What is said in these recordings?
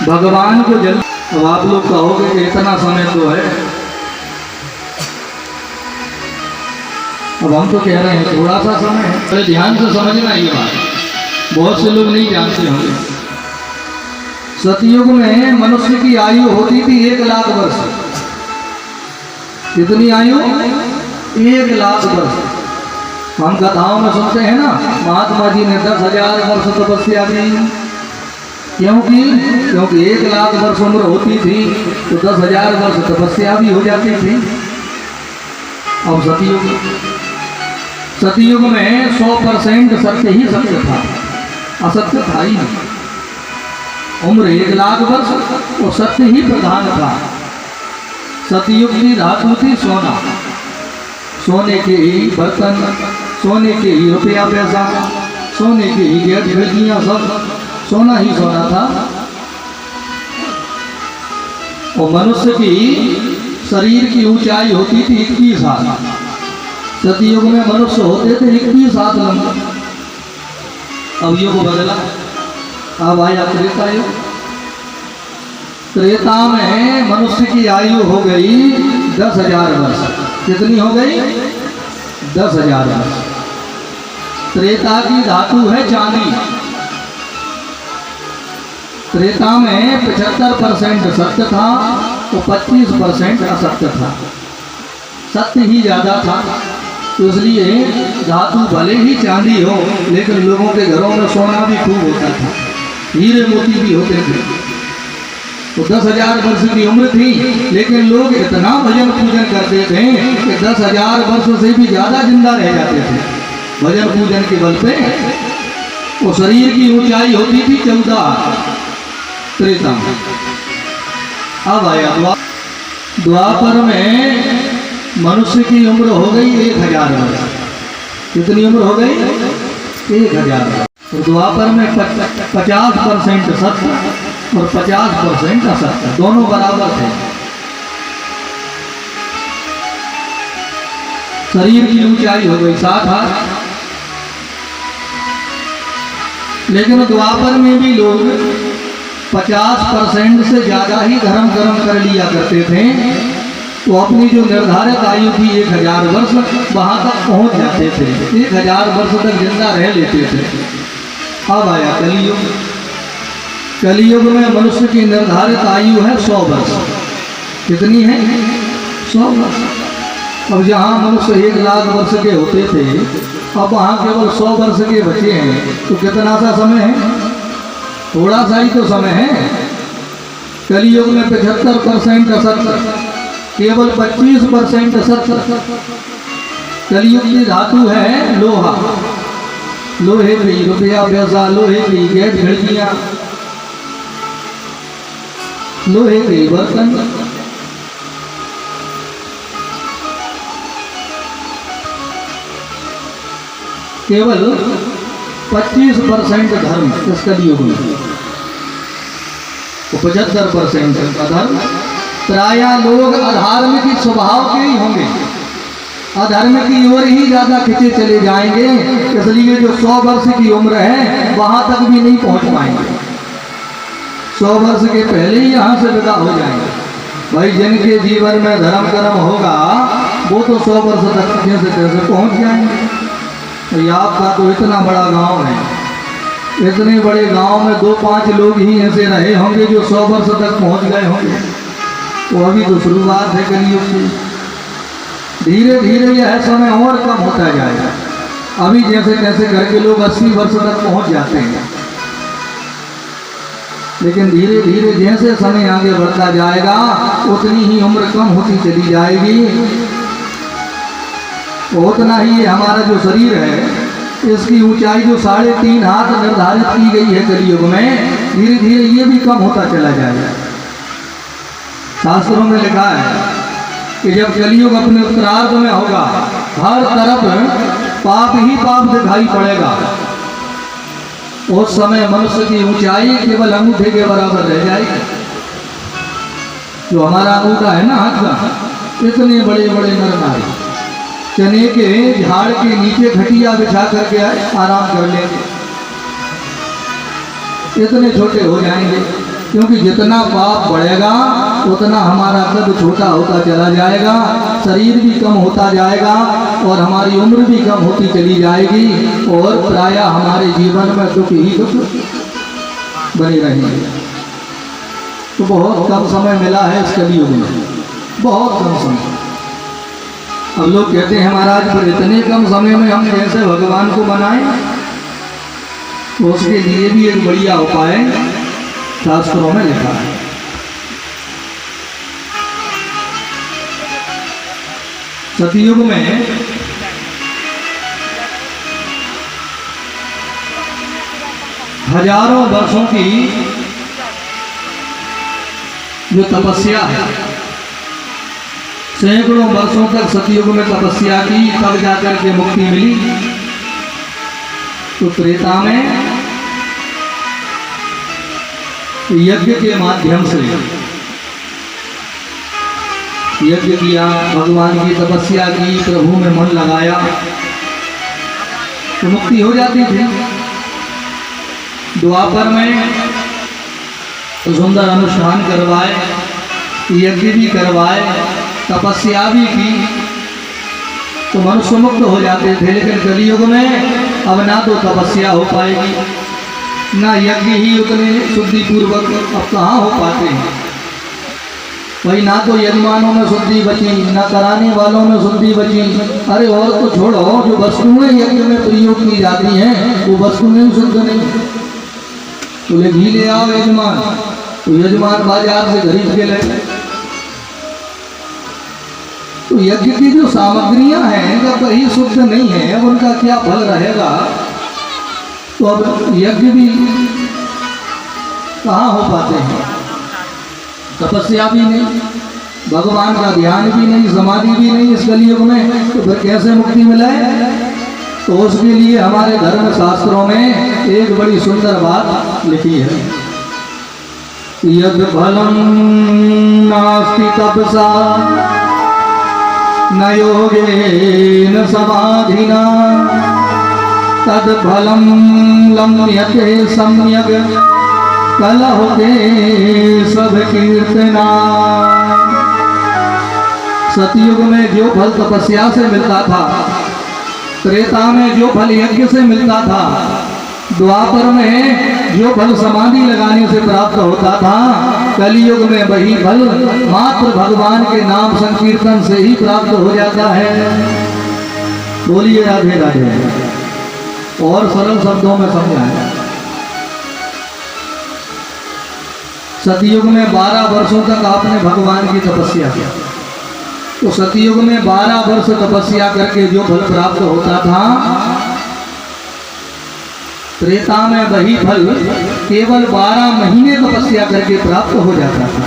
भगवान को जल। अब आप लोग कहोगे कि इतना समय तो है, अब हम तो कह रहे हैं थोड़ा सा समय है। तो ध्यान से समझना ये बात, बहुत से लोग नहीं जानते होंगे। सतयुग में मनुष्य की आयु होती थी 1,00,000 वर्ष। कितनी आयु? 1,00,000 वर्ष। हम कथाओं में सुनते हैं ना, महात्मा जी ने 10,000 वर्ष तपस्या की। क्योंकि 1,00,000 वर्ष उम्र होती थी तो 10,000 वर्ष तपस्या भी हो जाती थी। अब सतयुग में 100% सत्य ही सत्य था, असत्य था ही नहीं। उम्र 1,00,000 वर्ष और सत्य ही प्रधान था। सतयुग की धातु थी सोना, सोने के ही बर्तन, सोने के ही रुपया पैसा, सोने के ही गेट खिड़कियां, सब सोना ही सोना था। और मनुष्य की शरीर की ऊंचाई होती थी 21 हाथ। सतयुग में मनुष्य होते थे 21 हाथ लंबे। अब युग बदला, अब आया त्रेता युग। त्रेता में मनुष्य की आयु हो गई 10,000 वर्ष। कितनी हो गई? 10,000 वर्ष। त्रेता की धातु है चांदी। त्रेता में 75% सत्य था तो 25% असत्य था। सत्य ही ज्यादा था, तो इसलिए धातु भले ही चांदी हो, लेकिन लोगों के घरों में सोना भी खूब होता था, हीरे मोती भी होते थे। तो 10,000 वर्ष की उम्र थी, लेकिन लोग इतना भजन पूजन करते थे कि 10,000 वर्ष से भी ज्यादा जिंदा रह जाते थे भजन पूजन के बल पे। वो शरीर की ऊंचाई होती थी 14 त्रेता में। अब आया द्वापर में मनुष्य की उम्र हो गई 1,000 वर्ष। कितनी उम्र हो गई? 1,000 वर्ष। तो द्वापर में 50% सत्य और 50% असत्य, दोनों बराबर थे। शरीर की ऊंचाई हो गई 60 हाथ। लेकिन द्वापर में भी लोग 50% से ज्यादा ही धर्म कर्म कर लिया करते थे, तो अपनी जो निर्धारित आयु थी 1,000 वर्ष, वहां तक पहुंच जाते थे, 1,000 वर्ष तक जिंदा रह लेते थे। अब आया कलियुग। कलियुग में मनुष्य की निर्धारित आयु है 100 वर्ष। कितनी है? 100 वर्ष। अब जहाँ मनुष्य 1,00,000 वर्ष के होते थे, अब वहाँ केवल 100 वर्ष के बचे हैं, तो कितना सा समय है? थोड़ा सा ही तो समय है। कलियुग में 75% असत्य, केवल 25% सत्य। कलियुग की धातु है लोहा, लोहे की रुपया पैसा, लोहे की गेट खिड़कियां, लोहे के बर्तन। केवल 25% धर्म इस कलियुग में, 75% अधर्म। प्राय लोग अधार्मिक स्वभाव के ही होंगे, अधर्म की ओर ही ज्यादा खिंचे चले जाएंगे। इसलिए जो 100 वर्ष की उम्र है वहां तक भी नहीं पहुंच पाएंगे, 100 वर्ष के पहले ही यहाँ से विदा हो जाएंगे। भाई जिनके जीवन में धर्म कर्म होगा वो तो 100 वर्ष तक कैसे कैसे पहुंच जाएंगे। तो आपका तो इतना बड़ा गांव है, इतने बड़े गांव में 2-5 लोग ही ऐसे रहे होंगे जो 100 वर्ष तक पहुंच गए होंगे। तो अभी तो शुरुआत है कलियुग की। धीरे धीरे यह समय और कम होता जाएगा। अभी जैसे तैसे करके लोग 80 वर्ष तक पहुंच जाते हैं, लेकिन धीरे धीरे जैसे समय आगे बढ़ता जाएगा उतनी ही उम्र कम होती चली जाएगी। उतना ही हमारा जो शरीर है, इसकी ऊंचाई जो 3.5 हाथ निर्धारित की गई है कलियुग में, धीरे धीरे ये भी कम होता चला जाएगा। शास्त्रों में लिखा है कि जब कलियुग अपने उत्तरार्ध में होगा, हर तरफ पाप ही पाप दिखाई पड़ेगा। उस समय मनुष्य की ऊंचाई केवल अंगूठे के बराबर रह जाएगी। जो हमारा अंगूठा है ना हाथ का, इतने बड़े बड़े नर नारी चने के झाड़ के नीचे खटिया बिछा करके आराम कर लेंगे। इतने छोटे हो जाएंगे, क्योंकि जितना पाप बढ़ेगा उतना हमारा कद छोटा होता चला जाएगा, शरीर भी कम होता जाएगा और हमारी उम्र भी कम होती चली जाएगी और प्रायः हमारे जीवन में दुख ही दुख बने रहेंगे। तो बहुत कम समय मिला है इस कलयुग में, बहुत कम समय। अब लोग कहते हैं महाराज पर इतने कम समय में हम कैसे भगवान को मनाएं? तो उसके लिए भी एक बढ़िया उपाय शास्त्रों में लिखा है। सतयुग में हजारों वर्षों की जो तपस्या है, सैकड़ों वर्षों तक सतयुग में तपस्या की, तब जाकर के मुक्ति मिली। तो त्रेता में यज्ञ के माध्यम से यज्ञ किया, भगवान की तपस्या की, प्रभु में मन लगाया तो मुक्ति हो जाती थी। द्वापर में सुंदर अनुष्ठान करवाए, यज्ञ भी करवाए, तपस्या भी की तो मनुष्य मुक्त हो जाते थे। लेकिन कलयुग में अब ना तो तपस्या हो पाएगी, ना यज्ञ ही उतने शुद्धि पूर्वक अब कहाँ हो पाते हैं। वही ना तो यजमानों में शुद्धि बची, ना कराने वालों में शुद्धि बची। अरे और तो छोड़ो, जो वस्तुएं यज्ञ में प्रयोग की जाती हैं वो वस्तुएं शुद्ध नहीं। तो ले घी ले आओ यजमान, तो यजमान बाजार से खरीद के ले। तो यज्ञ की जो सामग्रियां हैं जब वही शुद्ध नहीं है, अब उनका क्या फल रहेगा? तो अब यज्ञ भी कहाँ हो पाते हैं, तपस्या भी नहीं, भगवान का ध्यान भी नहीं, समाधि भी नहीं इस कलयुग में, तो फिर कैसे मुक्ति मिले? तो उसके लिए हमारे धर्म शास्त्रों में एक बड़ी सुंदर बात लिखी है, यद फलम नास्ति तपसा न योगेन समाधिना तद फलम लम्यते सम्यक कलह के सब कीर्तना। सतयुग में जो फल तपस्या से मिलता था, त्रेता में जो फल यज्ञ से मिलता था, द्वापर में जो फल समाधि लगाने से प्राप्त होता था, कलयुग में वही फल मात्र भगवान के नाम संकीर्तन से ही प्राप्त हो जाता है। बोलिए राधे राधे। और सरल शब्दों में समझाएं, सतयुग में 12 वर्षों तक आपने भगवान की तपस्या की, तो सतयुग में 12 वर्ष तपस्या करके जो फल प्राप्त होता था, त्रेता में वही फल केवल 12 महीने तपस्या करके प्राप्त हो जाता था।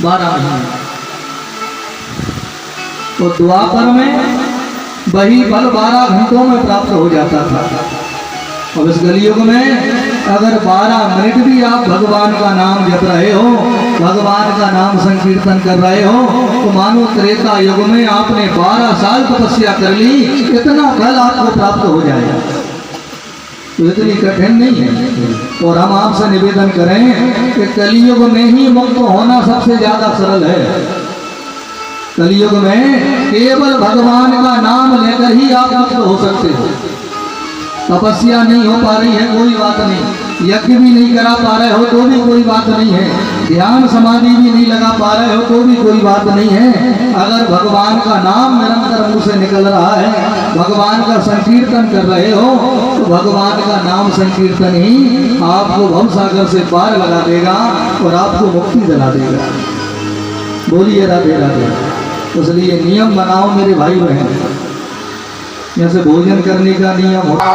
12 महीने। तो द्वापर में वही फल 12 घंटों में प्राप्त हो जाता था। और इस कलयुग में अगर 12 मिनट भी आप भगवान का नाम जप रहे हो, भगवान का नाम संकीर्तन कर रहे हो, तो मानो त्रेता युग में आपने 12 साल तपस्या कर ली, इतना फल आपको प्राप्त हो जाएगा। तो इतनी कठिन नहीं है। और हम आपसे निवेदन करें कि कलयुग में ही मुक्त होना सबसे ज्यादा सरल है। कलयुग में केवल भगवान का नाम लेकर ही आप मुक्त हो सकते हो। तपस्या नहीं हो पा रही है, कोई बात नहीं, यज्ञ भी नहीं करा पा रहे हो तो भी कोई बात नहीं है, ध्यान समाधि भी नहीं लगा पा रहे हो तो भी कोई बात नहीं है। अगर भगवान का नाम निरंतर मुंह से निकल रहा है, भगवान का संकीर्तन कर रहे हो, तो भगवान का नाम संकीर्तन ही आपको भवसागर से पार लगा देगा और आपको मुक्ति दिला देगा। बोलिए राधे राधे। इसलिए नियम बनाओ मेरे भाई बहन, जैसे भोजन करने का नियम होता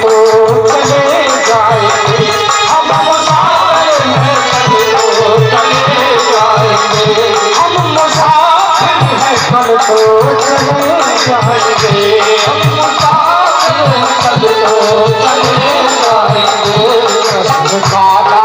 तो चले जाएंगे, हम मुसाफिर हैं कल तो चले जाएंगे, हम मुसाफिर हैं कल तो चले जाएंगे, हम मुसाफिर हैं कल तो चले जाएंगे। कसम खादा